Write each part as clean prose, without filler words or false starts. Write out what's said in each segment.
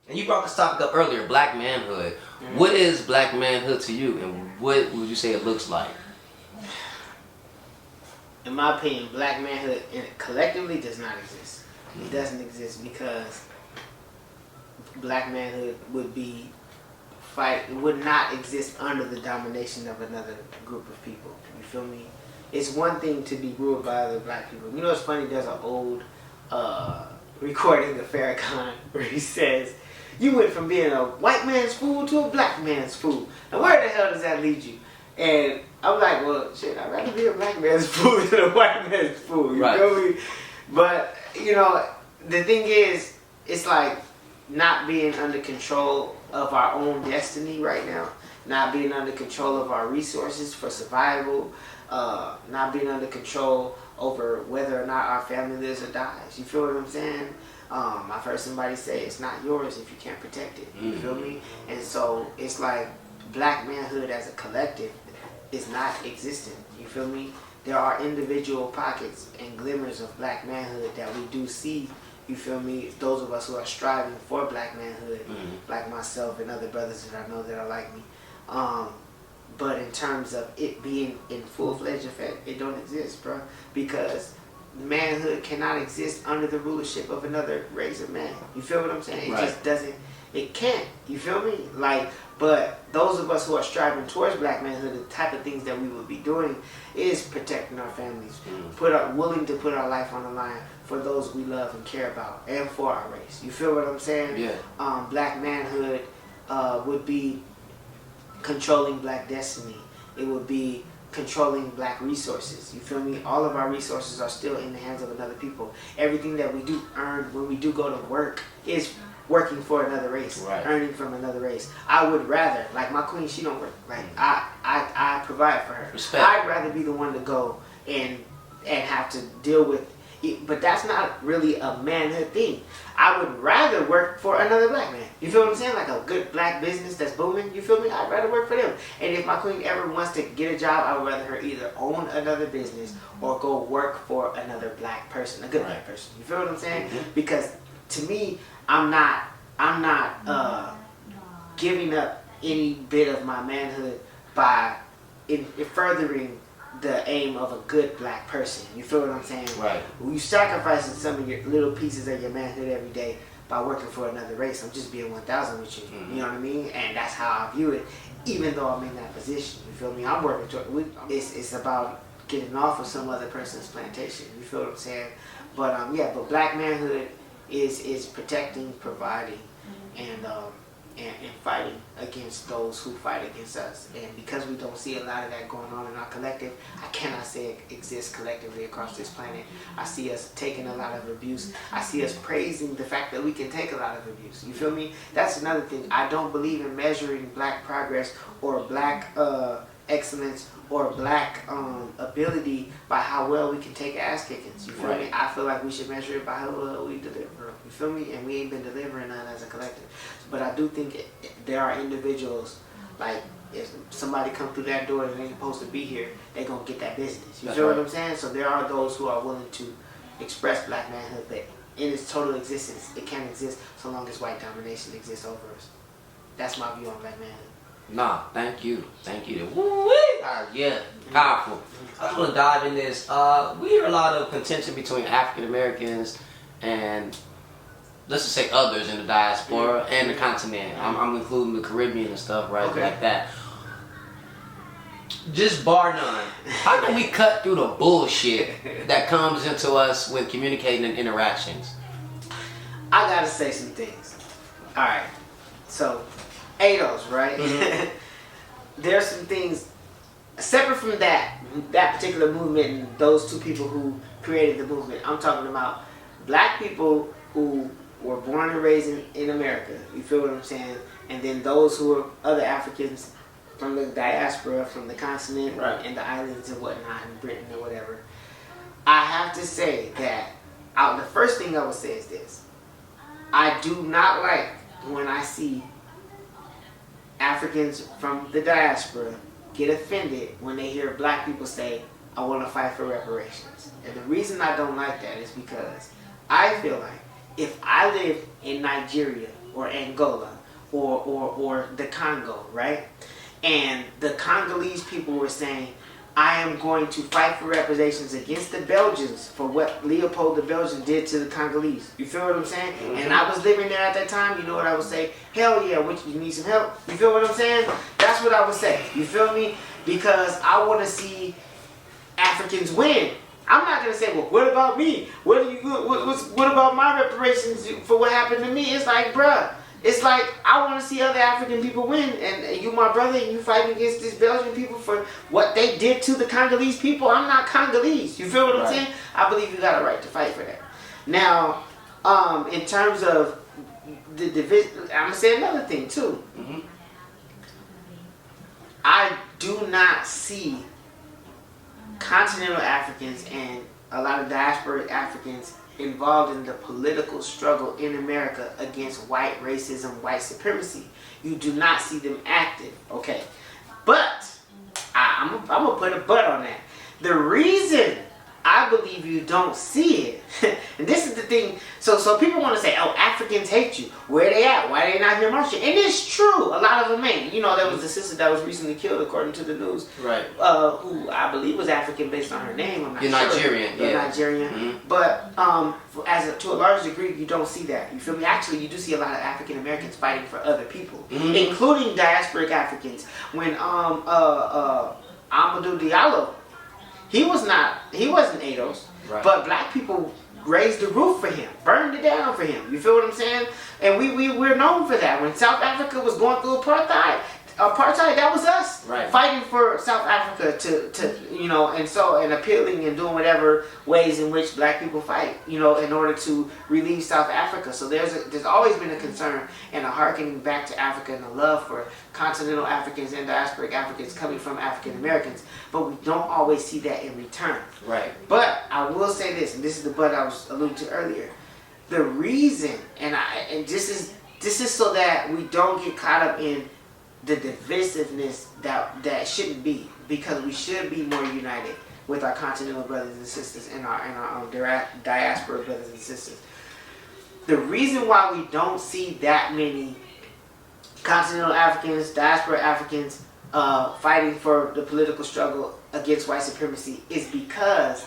And you brought this topic up earlier, black manhood. What is black manhood to you, and what would you say it looks like? In my opinion, black manhood collectively does not exist. It doesn't exist because black manhood would not exist under the domination of another group of people. You feel me? It's one thing to be ruled by other black people. You know what's funny? There's an old recording of Farrakhan where he says, "You went from being a white man's fool to a black man's fool. Now where the hell does that lead you?" And I'm like, well, shit, I'd rather be a black man's fool than a white man's fool. You feel me? But, you know, the thing is, it's like not being under control of our own destiny right now, not being under control of our resources for survival, not being under control over whether or not our family lives or dies. You feel what I'm saying? I've heard somebody say it's not yours if you can't protect it. You feel me? And so it's like black manhood as a collective is not existent. You feel me? There are individual pockets and glimmers of black manhood that we do see. You feel me? Those of us who are striving for black manhood, like myself and other brothers that I know that are like me. But in terms of it being in full-fledged effect, it don't exist, bro. Because manhood cannot exist under the rulership of another race of man. You feel what I'm saying? It just doesn't. It can't. You feel me? Like, but those of us who are striving towards black manhood, the type of things that we would be doing is protecting our families, willing to put our life on the line for those we love and care about, and for our race. You feel what I'm saying? Yeah. Black manhood would be controlling black destiny. It would be controlling black resources. You feel me? All of our resources are still in the hands of another people. Everything that we do earn when we do go to work is working for another race, earning from another race. I would rather, like my queen, she don't work. Like I provide for her. Respect. I'd rather be the one to go and have to deal with it, but that's not really a manhood thing. I would rather work for another black man. You feel what I'm saying? Like a good black business that's booming. You feel me? I'd rather work for them. And if my queen ever wants to get a job, I would rather her either own another business or go work for another black person, a good black person. You feel what I'm saying? Because to me, I'm not giving up any bit of my manhood by furthering the aim of a good black person. You feel what I'm saying? Right. You sacrificing some of your little pieces of your manhood every day by working for another race. I'm just being 1,000 with you. You know what I mean? And that's how I view it, even though I'm in that position. You feel me? I'm working toward it's about getting off of some other person's plantation. You feel what I'm saying? But but black manhood is protecting, providing, and fighting against those who fight against us. And because we don't see a lot of that going on in our collective, I cannot say it exists collectively across this planet. I see us taking a lot of abuse. I see us praising the fact that we can take a lot of abuse. You feel me? That's another thing. I don't believe in measuring black progress or black excellence or black ability by how well we can take ass kickings. You feel me? I feel like we should measure it by how well we deliver. You feel me? And we ain't been delivering none as a collective. But I do think there are individuals, like if somebody come through that door that ain't supposed to be here, they gonna get that business. You feel what I'm saying? So there are those who are willing to express black manhood, but in its total existence, it can't exist so long as white domination exists over us. That's my view on black manhood. Nah, thank you. Yeah, powerful. I just want to dive in this. We hear a lot of contention between African Americans and, let's just say, others in the diaspora and the continent. I'm including the Caribbean and stuff, right? Like that. Just bar none, how can we cut through the bullshit that comes into us with communicating and interactions? I gotta say some things. Alright, so ADOS, right? There's some things separate from that particular movement and those two people who created the movement. I'm talking about black people who were born and raised in America. You feel what I'm saying? And then those who are other Africans from the diaspora, from the continent and the islands and whatnot, in Britain or whatever. I have to say that the first thing I would say is this. I do not like when I see Africans from the diaspora get offended when they hear black people say, I want to fight for reparations. And the reason I don't like that is because I feel like if I live in Nigeria or Angola or the Congo, right? And the Congolese people were saying, I am going to fight for reparations against the Belgians for what Leopold the Belgian did to the Congolese. You feel what I'm saying? Mm-hmm. And I was living there at that time. You know what I would say? Hell yeah, you need some help? You feel what I'm saying? That's what I would say. You feel me? Because I want to see Africans win. I'm not going to say, well, what about me? What about my reparations for what happened to me? It's like, bruh. It's like, I want to see other African people win, and you my brother, and you fighting against these Belgian people for what they did to the Congolese people. I'm not Congolese. You feel what I'm saying? I believe you got a right to fight for that. Now, in terms of the division, I'm going to say another thing, too. Mm-hmm. I do not see continental Africans and a lot of diasporic Africans involved in the political struggle in America against white racism, white supremacy. You do not see them active, okay? But I'm gonna put a but on that. The reason I believe you don't see it, and this is the thing. So people want to say, "Oh, Africans hate you. Where they at? Why they not here marching?" And it's true. A lot of them ain't. You know, there was a sister that was recently killed, according to the news. Right. Who I believe was African based on her name. I'm not sure. Nigerian. Yeah. Nigerian. Mm-hmm. But to a large degree, you don't see that. You feel me? Actually, you do see a lot of African Americans fighting for other people, mm-hmm. including diasporic Africans. When Amadou Diallo. He wasn't ADOS, right. But black people raised the roof for him, burned it down for him. You feel what I'm saying? And we're known for that. When South Africa was going through apartheid, that was us, right. Fighting for South Africa and appealing and doing whatever ways in which black people fight, in order to relieve South Africa. So there's always been a concern and a harkening back to Africa and a love for continental Africans and diasporic Africans coming from African Americans, but we don't always see that in return. Right. But I will say this, and this is the but I was alluding to earlier. The reason, and this is so that we don't get caught up in the divisiveness that shouldn't be, because we should be more united with our continental brothers and sisters and our diaspora brothers and sisters. The reason why we don't see that many continental Africans, diaspora Africans fighting for the political struggle against white supremacy is because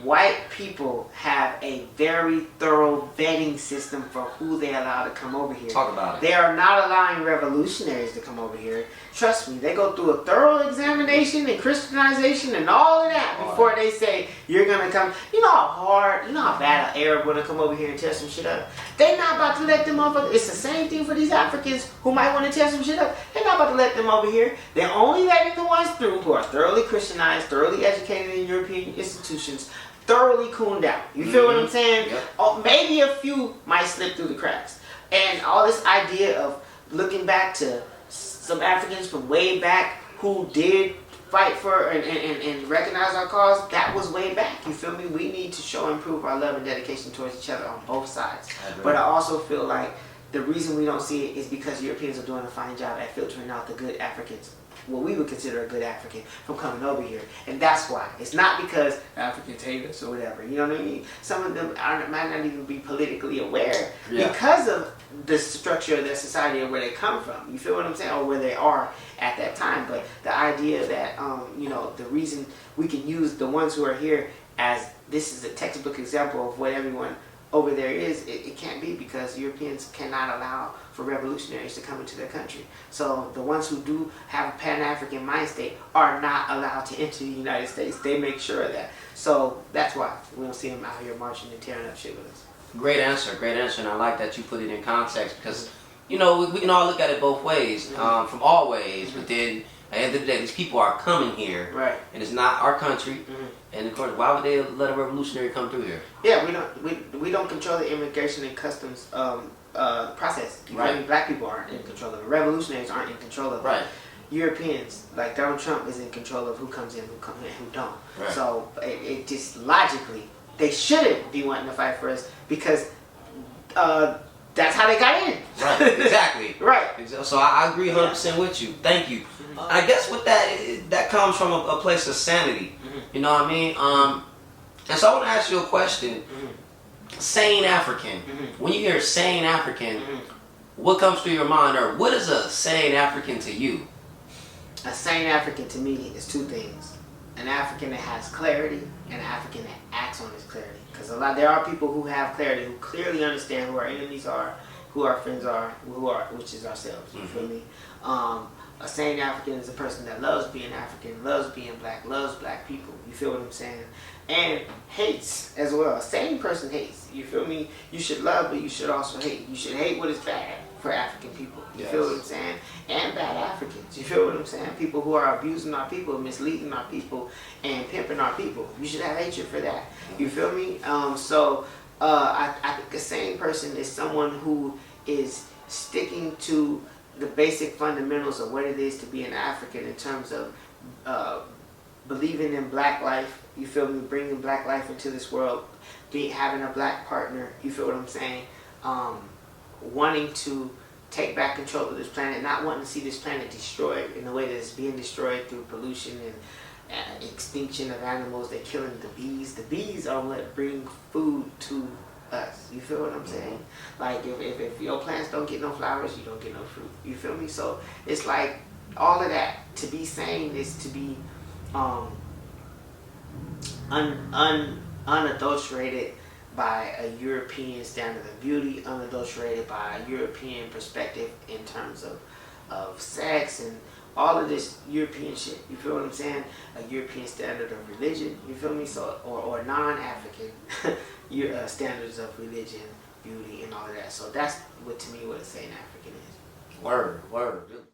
white people have a very thorough vetting system for who they allow to come over here. Talk about it. They are not allowing revolutionaries to come over here. Trust me, they go through a thorough examination and Christianization and all of that before they say, you're going to come. You know how bad an Arab want to come over here and tear some shit up? They're not about to let them motherfuckers. It's the same thing for these Africans who might want to tear some shit up. They're not about to let them over here. They're only letting the ones through who are thoroughly Christianized, thoroughly educated in European institutions, thoroughly cooned out. You feel what I'm saying? Yep. Oh, maybe a few might slip through the cracks. And all this idea of looking back to some Africans from way back who did fight for and recognize our cause, that was way back. You feel me? We need to show and prove our love and dedication towards each other on both sides. But I also feel like the reason we don't see it is because Europeans are doing a fine job at filtering out the good Africans, what we would consider a good African, from coming over here. And that's why. It's not because Africans hate us or whatever. You know what I mean? Some of them might not even be politically aware because of the structure of their society or where they come from. You feel what I'm saying? Or where they are at that time. But the idea that, the reason we can use the ones who are here as this is a textbook example of what everyone over there is, it can't be, because Europeans cannot allow for revolutionaries to come into their country. So the ones who do have a Pan-African mind state are not allowed to enter the United States. They make sure of that. So that's why we don't see them out here marching and tearing up shit with us. Great answer, and I like that you put it in context, because we can all look at it both ways, from all ways, but then at the end of the day, these people are coming here, right? And it's not our country. And of course, why would they let a revolutionary come through here? Yeah, we don't control the immigration and customs process. Right. Black people aren't in control of it. Revolutionaries aren't in control of it. Right. Europeans, like Donald Trump, is in control of who comes in, who comes in, who don't. Right. So it just logically, they shouldn't be wanting to fight for us, because that's how they got in. Right. Exactly. Right. So I agree 100% with you. Thank you. I guess with that comes from a place of sanity. You know what I mean? And so I want to ask you a question. Sane African. When you hear sane African, what comes through your mind, or what is a sane African to you? A sane African to me is two things: an African that has clarity, and an African that acts on his clarity. Because there are people who have clarity, who clearly understand who our enemies are, who our friends are, which is ourselves. You feel me? A sane African is a person that loves being African, loves being black, loves black people. You feel what I'm saying? And hates as well. A sane person hates. You feel me? You should love, but you should also hate. You should hate what is bad for African people. You feel what I'm saying? And bad Africans. You feel what I'm saying? People who are abusing our people, misleading our people, and pimping our people. You should have hatred for that. You feel me? I think a sane person is someone who is sticking to the basic fundamentals of what it is to be an African in terms of believing in black life. You feel me? Bringing black life into this world, having a black partner. You feel what I'm saying? Wanting to take back control of this planet, not wanting to see this planet destroyed in the way that it's being destroyed through pollution and extinction of animals. They're killing the bees. The bees are what bring food to us. You feel what I'm saying? Like if your plants don't get no flowers, you don't get no fruit. You feel me? So it's like all of that. To be sane is to be unadulterated by a European standard of beauty, unadulterated by a European perspective in terms of sex and all of this European shit. You feel what I'm saying? A European standard of religion. You feel me? So or non-African standards of religion, beauty, and all of that. So that's what to me what a sane African is. Word, dude.